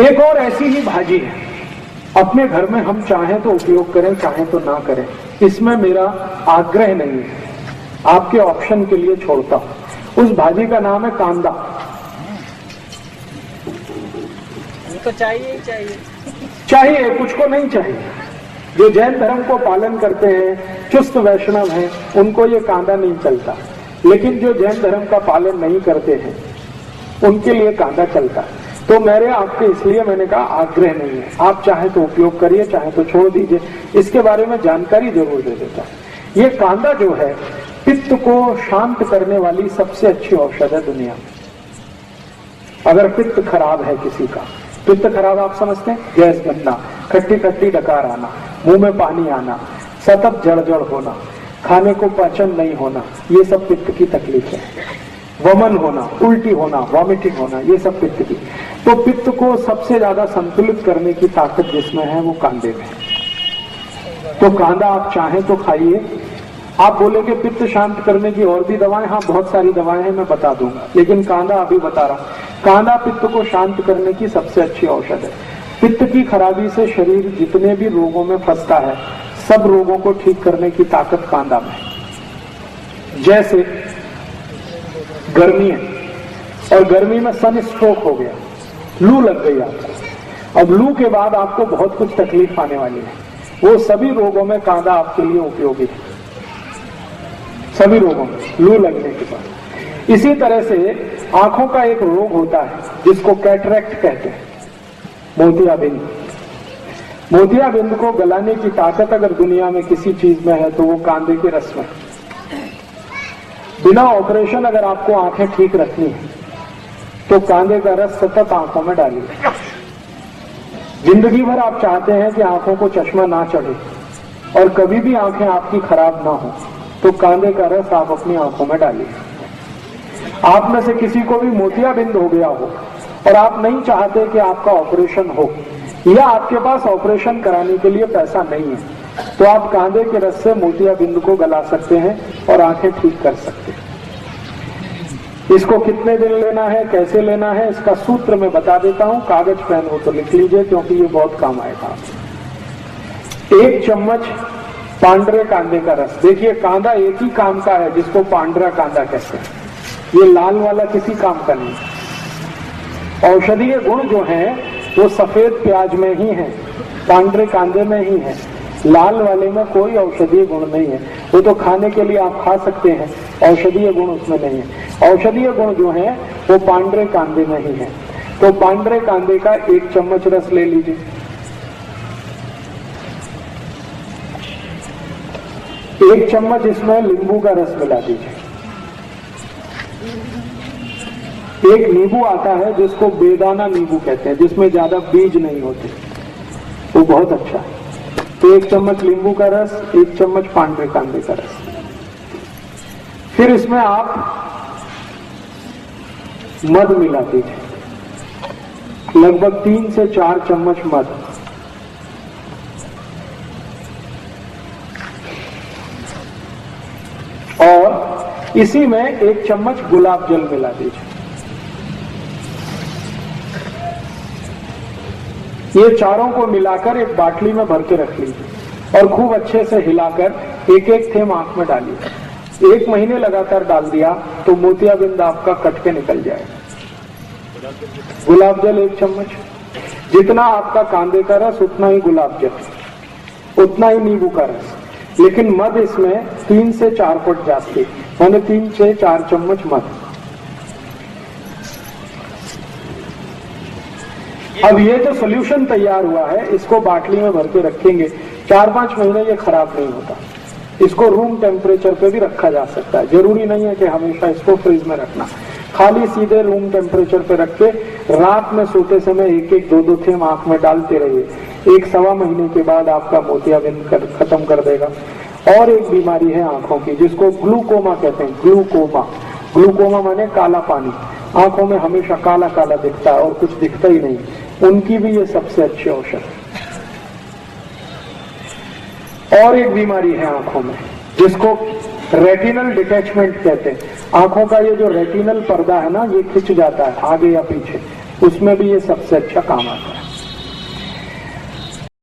एक और ऐसी ही भाजी है, अपने घर में हम चाहें तो उपयोग करें, चाहें तो ना करें, इसमें मेरा आग्रह नहीं है, आपके ऑप्शन के लिए छोड़ता हूं। उस भाजी का नाम है कांदा। तो चाहिए ही चाहिए, चाहिए, कुछ को नहीं चाहिए। जो जैन धर्म को पालन करते हैं, चुस्त वैष्णव हैं, उनको ये कांदा नहीं चलता, लेकिन जो जैन धर्म का पालन नहीं करते हैं उनके लिए कांदा चलता है। तो मेरे आपके इसलिए मैंने कहा आग्रह नहीं है, आप चाहे तो उपयोग करिए, चाहे तो छोड़ दीजिए। इसके बारे में जानकारी जरूर दे देता हूं। ये कांदा जो है पित्त को शांत करने वाली सबसे अच्छी औषध है दुनिया में। अगर पित्त खराब है किसी का, पित्त खराब आप समझते हैं, गैस बनना, खट्टी खट्टी डकार आना, मुंह में पानी आना, सतत जड़ होना, खाने को पाचन नहीं होना, ये सब पित्त की तकलीफ है। वमन होना, उल्टी होना, वॉमिटिंग होना, ये सब पित्त की। तो पित्त को सबसे ज्यादा संतुलित करने की ताकत जिसमें है वो कांदे में है। तो कांदा आप चाहें तो खाइए। आप बोलेंगे पित्त शांत करने की और भी दवाएं, हाँ बहुत सारी दवाएं हैं, मैं बता दूंगा, लेकिन कांदा अभी बता रहा हूं। कांदा पित्त को शांत करने की सबसे अच्छी औषध है। पित्त की खराबी से शरीर जितने भी रोगों में फंसता है, सब रोगों को ठीक करने की ताकत कांदा में है। जैसे गर्मी है और गर्मी में सन स्ट्रोक हो गया, लू लग गई आपको, अब लू के बाद आपको बहुत कुछ तकलीफ आने वाली है, वो सभी रोगों में कांदा आपके लिए उपयोगी है, सभी रोगों में लू लगने के बाद। इसी तरह से आंखों का एक रोग होता है जिसको कैटरेक्ट कहते हैं, मोतियाबिंद। मोतियाबिंद को गलाने की ताकत अगर दुनिया में किसी चीज में है तो वो कांदे के रस में। बिना ऑपरेशन अगर आपको आंखें ठीक रखनी है तो कांदे का रस सतत आंखों में डालिए। जिंदगी भर आप चाहते हैं कि आंखों को चश्मा ना चढ़े और कभी भी आंखें आपकी खराब ना हो, तो कांदे का रस आप अपनी आंखों में डालिए। आप में से किसी को भी मोतियाबिंद हो गया हो और आप नहीं चाहते कि आपका ऑपरेशन हो, या आपके पास ऑपरेशन कराने के लिए पैसा नहीं है, तो आप कांदे के रस से मोतियाबिंद को गला सकते हैं और आंखें ठीक कर सकते हैं। इसको कितने दिन लेना है, कैसे लेना है, इसका सूत्र मैं बता देता हूं। कागज पेन हो तो लिख लीजिए, क्योंकि ये बहुत काम आएगा। 1 चम्मच पांडरे कांदे का रस। देखिए कांदा एक ही काम का है जिसको पांडरा कांदा कहते हैं, ये लाल वाला किसी काम का नहीं। औषधीय गुण जो है वो सफेद प्याज में ही है, पांडरे कांदे में ही है, लाल वाले में कोई औषधीय गुण नहीं है। वो तो खाने के लिए आप खा सकते हैं, औषधीय गुण उसमें नहीं है। औषधीय गुण जो है वो पांडरे कांदे में ही है। तो पांडरे कांदे का 1 चम्मच रस ले लीजिए। एक चम्मच इसमें नींबू का रस मिला दीजिए। एक नींबू आता है जिसको बेदाना नींबू कहते हैं, जिसमें ज्यादा बीज नहीं होते, वो बहुत अच्छा है। तो 1 चम्मच नींबू का रस, 1 चम्मच पांडरे कांदे का रस। फिर इसमें आप मध मिला दीजिए, लगभग 3 से 4 चम्मच मध। और इसी में 1 चम्मच गुलाब जल मिला दीजिए। ये चारों को मिलाकर एक बाटली में भर के रख लीजिए और खूब अच्छे से हिलाकर एक एक थेम आंख में डालिए। 1 महीने लगातार डाल दिया तो मोतियाबिंद आपका कट के निकल जाएगा। गुलाब जल 1 चम्मच, जितना आपका कांदे का रस उतना ही गुलाब जल, उतना ही नींबू का रस, लेकिन मध इसमें 3 से 4 फुट जास्ती, माने 3 से 4 चम्मच मध। अब ये जो सोल्यूशन तैयार हुआ है इसको बाटली में भर के रखेंगे, 4-5 महीने ये खराब नहीं होता। इसको रूम टेम्परेचर पे भी रखा जा सकता है, जरूरी नहीं है कि हमेशा इसको फ्रिज में रखना। खाली सीधे रूम टेम्परेचर पे रख के रात में सोते समय 1-1, 2-2 थेम आंख में डालते रहिए। 1-1.25 महीने के बाद आपका मोतियाबिंद खत्म कर देगा। और एक बीमारी है आंखों की जिसको ग्लूकोमा कहते हैं। ग्लूकोमा, ग्लूकोमा माने काला पानी, आंखों में हमेशा काला काला दिखता है और कुछ दिखता ही नहीं, उनकी भी ये सबसे अच्छी औषध है। और एक बीमारी है आंखों में जिसको रेटिनल डिटैचमेंट कहते हैं। आंखों का ये जो रेटिनल पर्दा है ना, ये खिंच जाता है आगे या पीछे, उसमें भी ये सबसे अच्छा काम आता है।